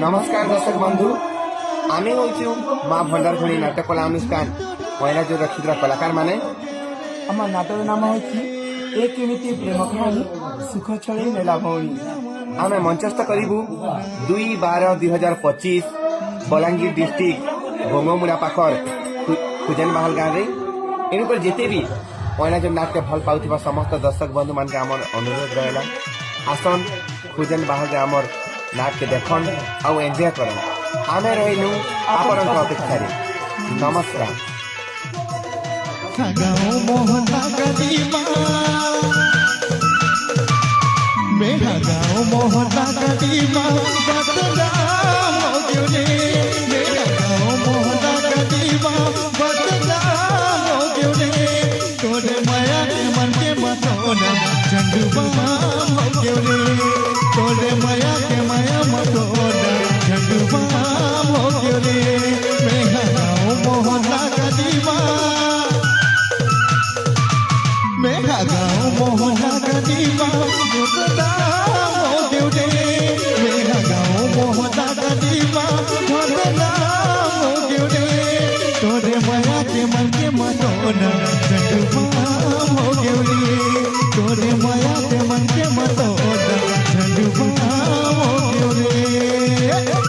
नमस्कार दर्शक बंधु आम हूँ माँ भंडारखणी नाटक कला अनुष्ठान महिला जो रक्षित कलाकार माने आम नाटक नाम होची एक केमिति प्रेम कहानी सुख छड़ी नेला भौणी। आम मंचस्थ करूँ 2/12/2025 बलांगीर डिस्ट्रिक्ट गोंगमुड़ा पाखर खुजन बाहल गाँव में एणुक जिते भी महिला जो नाट्य भल पाउथिबा समस्त दर्शक बंधु मान के आमर अनुरोध रहेला आसन खुजन बाहल आमर नाट्य देखन आउ एंजॉय करन आमे रहिनु आपन अपेक्षा रे। नमस्कार। गाँव मोहना कदीमा मेरा गाँव मोहना कदीमा बदनाम हो क्यों रे मेरा गाँव मोहना कदीमा बदनाम हो क्यों रे तोरे माया के मन के मतोना झंडू बाम हो क्यों रे तोरे माया के माया मतोना